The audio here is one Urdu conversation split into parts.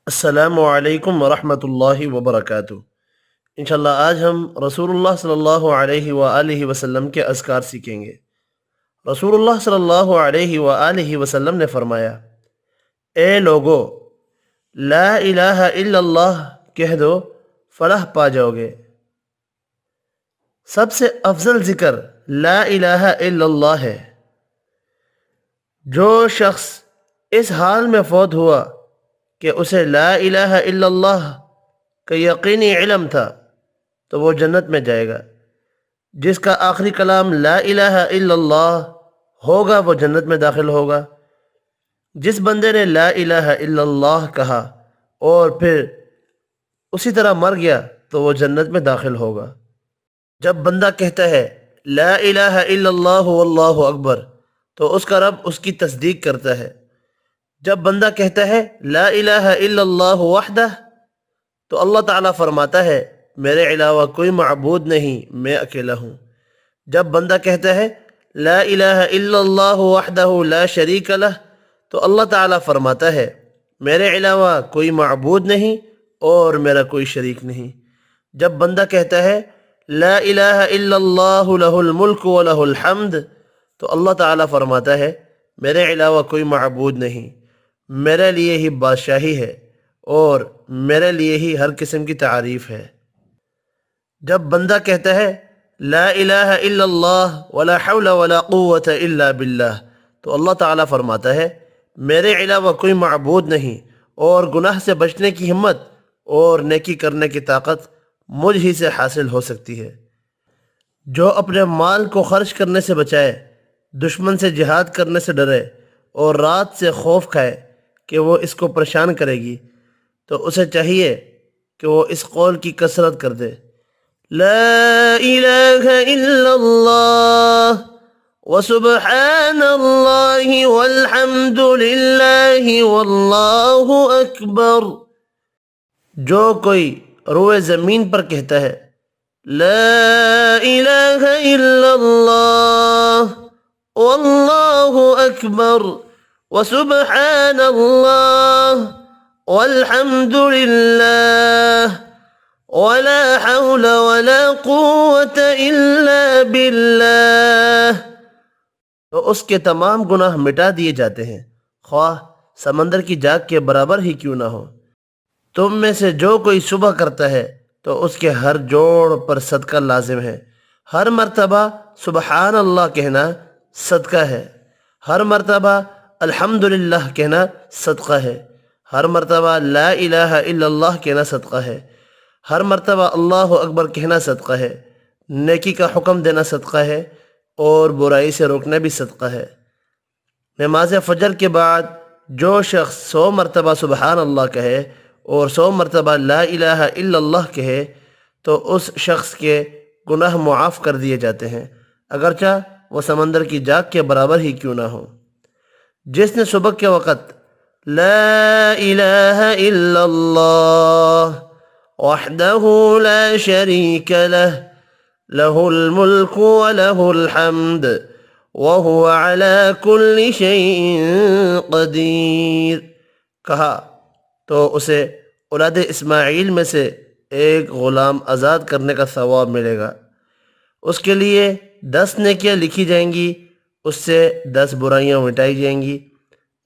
السلام علیکم ورحمۃ اللہ وبرکاتہ۔ انشاءاللہ آج ہم رسول اللہ صلی اللہ علیہ وآلہ وسلم کے اذکار سیکھیں گے۔ رسول اللہ صلی اللہ علیہ وآلہ وسلم نے فرمایا، اے لوگو، لا الہ الا اللہ کہہ دو، فلاح پا جاؤ گے۔ سب سے افضل ذکر لا الہ الا اللہ ہے۔ جو شخص اس حال میں فوت ہوا کہ اسے لا الہ الا اللہ کا یقینی علم تھا تو وہ جنت میں جائے گا۔ جس کا آخری کلام لا الہ الا اللہ ہوگا وہ جنت میں داخل ہوگا۔ جس بندے نے لا الہ الا اللہ کہا اور پھر اسی طرح مر گیا تو وہ جنت میں داخل ہوگا۔ جب بندہ کہتا ہے لا الہ الا اللہ واللہ اکبر تو اس کا رب اس کی تصدیق کرتا ہے۔ جب بندہ کہتا ہے لا الہ الا اللہ وحدہ تو اللہ تعالیٰ فرماتا ہے میرے علاوہ کوئی معبود نہیں، میں اکیلا ہوں۔ جب بندہ کہتا ہے لا الہ الا اللہ وحدہ لا شریک لہ تو اللہ تعالیٰ فرماتا ہے میرے علاوہ کوئی معبود نہیں اور میرا کوئی شریک نہیں۔ جب بندہ کہتا ہے لا الہ الا اللہ لہ الملک و لہ الحمد تو اللہ تعالیٰ فرماتا ہے میرے علاوہ کوئی معبود نہیں، میرے لیے ہی بادشاہی ہے اور میرے لیے ہی ہر قسم کی تعریف ہے۔ جب بندہ کہتا ہے لا الہ الا اللہ ولا حول ولا قوة الا باللہ تو اللہ تعالیٰ فرماتا ہے میرے علاوہ کوئی معبود نہیں اور گناہ سے بچنے کی ہمت اور نیکی کرنے کی طاقت مجھ ہی سے حاصل ہو سکتی ہے۔ جو اپنے مال کو خرچ کرنے سے بچائے، دشمن سے جہاد کرنے سے ڈرے اور رات سے خوف کھائے کہ وہ اس کو پریشان کرے گی تو اسے چاہیے کہ وہ اس قول کی کثرت کر دے، لا الہ الا اللہ وسبحان اللہ والحمد للہ واللہ اکبر۔ جو کوئی روئے زمین پر کہتا ہے لا الہ الا اللہ واللہ اکبر وسبحان اللہ والحمد للہ ولا حول ولا قوة الا باللہ تو اس کے تمام گناہ مٹا دیے جاتے ہیں، خواہ سمندر کی جاگ کے برابر ہی کیوں نہ ہو۔ تم میں سے جو کوئی صبح کرتا ہے تو اس کے ہر جوڑ پر صدقہ لازم ہے۔ ہر مرتبہ سبحان اللہ کہنا صدقہ ہے، ہر مرتبہ الحمدللہ کہنا صدقہ ہے، ہر مرتبہ لا الہ الا اللہ کہنا صدقہ ہے، ہر مرتبہ اللہ اکبر کہنا صدقہ ہے، نیکی کا حکم دینا صدقہ ہے اور برائی سے روکنا بھی صدقہ ہے۔ نماز فجر کے بعد جو شخص 100 مرتبہ سبحان اللہ کہے اور 100 مرتبہ لا الہ الا اللہ کہے تو اس شخص کے گناہ معاف کر دیے جاتے ہیں، اگرچہ وہ سمندر کی جاگ کے برابر ہی کیوں نہ ہو۔ جس نے صبح کے وقت لا الہ الا اللہ وحدہ لا شریک لہ لہ الملک ولہ الحمد وہو علی کل شیء قدیر کہا تو اسے اولاد اسماعیل میں سے ایک غلام آزاد کرنے کا ثواب ملے گا۔ اس کے لیے 10 نیکیاں لکھی جائیں گی، اس سے 10 برائیاں مٹائی جائیں گی،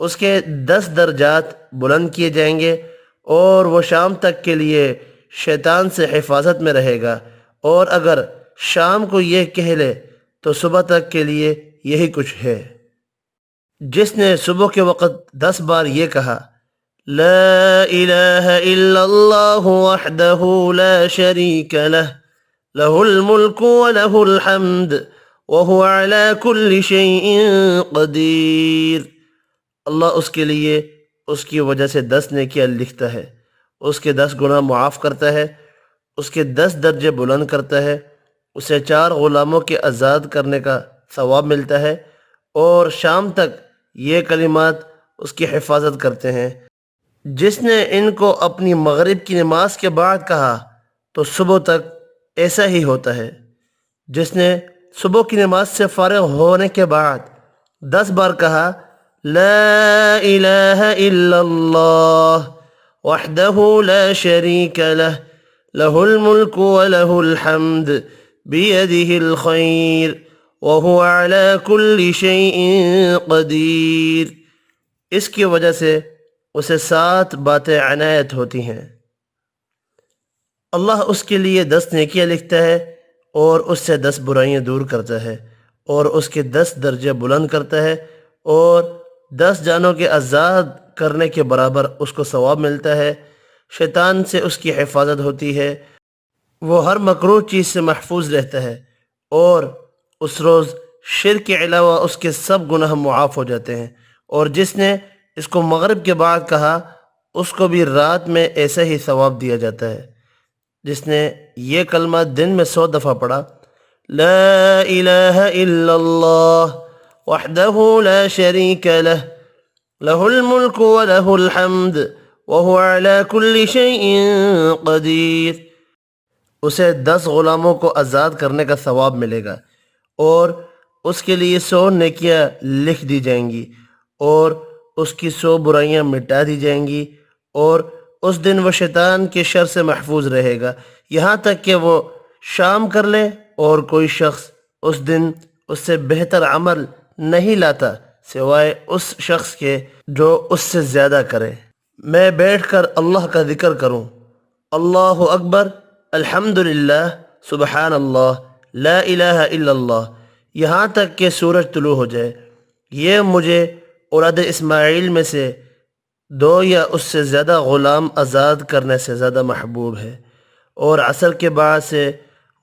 اس کے 10 درجات بلند کیے جائیں گے اور وہ شام تک کے لیے شیطان سے حفاظت میں رہے گا، اور اگر شام کو یہ کہہ لے تو صبح تک کے لیے یہی کچھ ہے۔ جس نے صبح کے وقت 10 بار یہ کہا لا الہ الا اللہ وحدہ لا شریک لہ لہ الملک ولہ الحمد وہو علی کل شیء قدیر، اللہ اس کے لیے اس کی وجہ سے 10 نیکیاں لکھتا ہے، اس کے 10 گناہ معاف کرتا ہے، اس کے 10 درجے بلند کرتا ہے، اسے 4 غلاموں کے آزاد کرنے کا ثواب ملتا ہے، اور شام تک یہ کلمات اس کی حفاظت کرتے ہیں۔ جس نے ان کو اپنی مغرب کی نماز کے بعد کہا تو صبح تک ایسا ہی ہوتا ہے۔ جس نے صبح کی نماز سے فارغ ہونے کے بعد 10 بار کہا لا الہ الا اللہ وحده لا شريك له له الملك وله الحمد بيده الخير وهو على كل شيء قدير۔ اس کی وجہ سے اسے 7 باتیں عنایت ہوتی ہیں۔ اللہ اس کے لیے 10 نیکیاں لکھتا ہے اور اس سے 10 برائیاں دور کرتا ہے، اور اس کے 10 درجے بلند کرتا ہے، اور 10 جانوں کے آزاد کرنے کے برابر اس کو ثواب ملتا ہے۔ شیطان سے اس کی حفاظت ہوتی ہے، وہ ہر مکروہ چیز سے محفوظ رہتا ہے، اور اس روز شرک کے علاوہ اس کے سب گناہ معاف ہو جاتے ہیں۔ اور جس نے اس کو مغرب کے بعد کہا اس کو بھی رات میں ایسا ہی ثواب دیا جاتا ہے۔ جس نے یہ کلمہ دن میں 100 دفعہ پڑھا، لا الہ الا اللہ وحدہ لا شریک لہ لہ الملک ولہ الحمد وہو علی کل شیء قدیر، اسے 10 غلاموں کو آزاد کرنے کا ثواب ملے گا، اور اس کے لیے 100 نیکیاں لکھ دی جائیں گی، اور اس کی 100 برائیاں مٹا دی جائیں گی، اور اس دن وہ شیطان کے شر سے محفوظ رہے گا، یہاں تک کہ وہ شام کر لے اور کوئی شخص اس دن اس سے بہتر عمل نہیں لاتا سوائے اس شخص کے جو اس سے زیادہ کرے۔ میں بیٹھ کر اللہ کا ذکر کروں، اللہ اکبر، الحمدللہ، سبحان اللہ، لا الہ الا اللہ، یہاں تک کہ سورج طلوع ہو جائے، یہ مجھے اولاد اسماعیل میں سے 2 یا اس سے زیادہ غلام آزاد کرنے سے زیادہ محبوب ہے۔ اور عصر کے بعد سے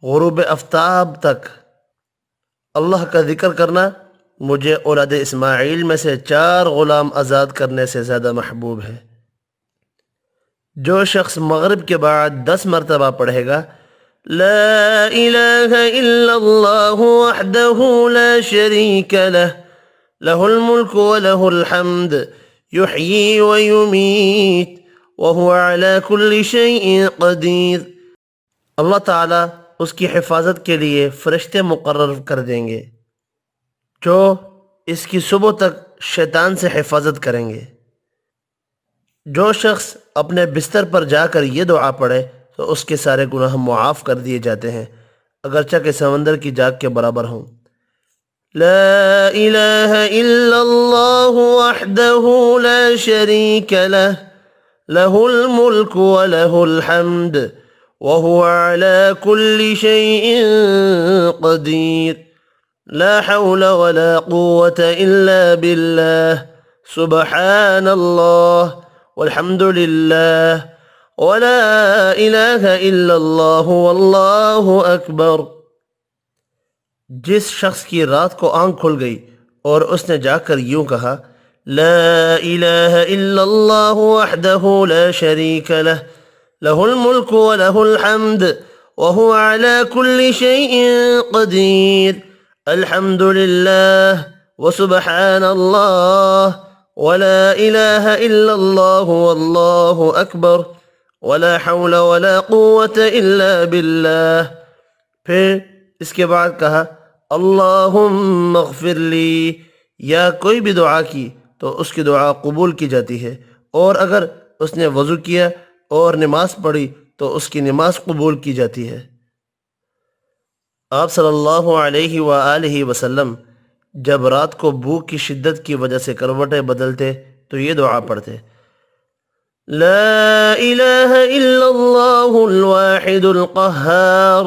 غروب آفتاب تک اللہ کا ذکر کرنا مجھے اولاد اسماعیل میں سے 4 غلام آزاد کرنے سے زیادہ محبوب ہے۔ جو شخص مغرب کے بعد 10 مرتبہ پڑھے گا، لا الہ الا اللہ وحدہ لا شریک لہ لہ الملک ولہ الحمد یحیی ویمیت وہو علی کل شیء قدیر، اللہ تعالیٰ اس کی حفاظت کے لیے فرشتے مقرر کر دیں گے جو اس کی صبح تک شیطان سے حفاظت کریں گے۔ جو شخص اپنے بستر پر جا کر یہ دعا پڑھے تو اس کے سارے گناہ معاف کر دیے جاتے ہیں، اگرچہ کہ سمندر کی جاگ کے برابر ہوں۔ لا الہ الا اللہ وحدہ لا شریک لہ لہ الملک ولہ الحمد وہو علی کل شیء قدیر، لا حول ولا قوة الا باللہ، سبحان اللہ والحمد للہ ولا الہ الا اللہ واللہ اکبر۔ جس شخص کی رات کو آنکھ کھل گئی اور اس نے جا کر یوں کہا، لا الہ الا اللہ وحدہ لا شریک لہ لہ الملک ولہ الحمد وہو علی کل شیء قدیر، الحمد للہ وسبحان اللہ ولا الہ الا اللہ واللہ اکبر ولا حول ولا قوة الا باللہ، پھر اس کے بعد کہا، اللہم اغفر لی، یا کوئی بھی دعا کی تو اس کی دعا قبول کی جاتی ہے، اور اگر اس نے وضو کیا اور نماز پڑھی تو اس کی نماز قبول کی جاتی ہے۔ آپ صلی اللہ علیہ وآلہ وسلم جب رات کو بھوک کی شدت کی وجہ سے کروٹیں بدلتے تو یہ دعا پڑھتے، لا الہ الا اللہ الواحد القہار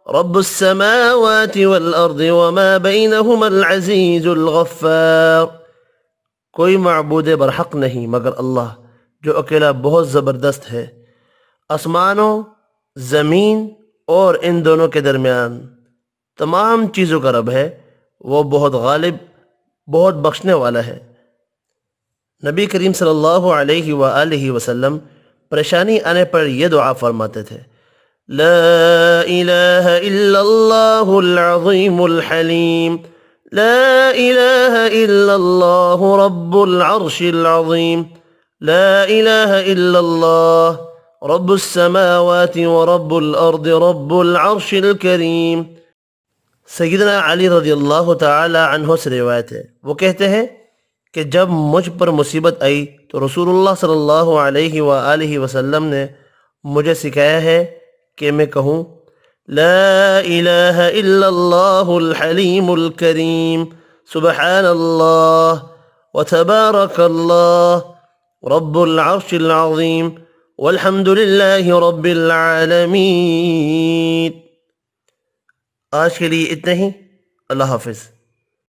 رب السماوات والارض وما بینہما العزیز الغفار، کوئی معبود برحق نہیں مگر اللہ جو اکیلا بہت زبردست ہے، آسمانوں، زمین اور ان دونوں کے درمیان تمام چیزوں کا رب ہے، وہ بہت غالب، بہت بخشنے والا ہے۔ نبی کریم صلی اللہ علیہ وآلہ وسلم پریشانی آنے پر یہ دعا فرماتے تھے، لا الہ الا اللہ العظیم الحلیم لا الہ الا اللہ رب العرش العظیم لا الہ الا اللہ رب السماوات ورب الارض رب العرش الکریم۔ سیدنا علی رضی اللہ تعالی عنہ سے روایت ہے، وہ کہتے ہیں کہ جب مجھ پر مصیبت آئی تو رسول اللہ صلی اللہ علیہ وآلہ وسلم نے مجھے سکھایا ہے کہ میں کہوں لا الہ الا اللہ الحلیم الکریم سبحان اللہ وتبارک اللہ رب العرش العظیم والحمد للہ رب العالمین۔ آج کے لیے اتنا ہی، اللہ حافظ۔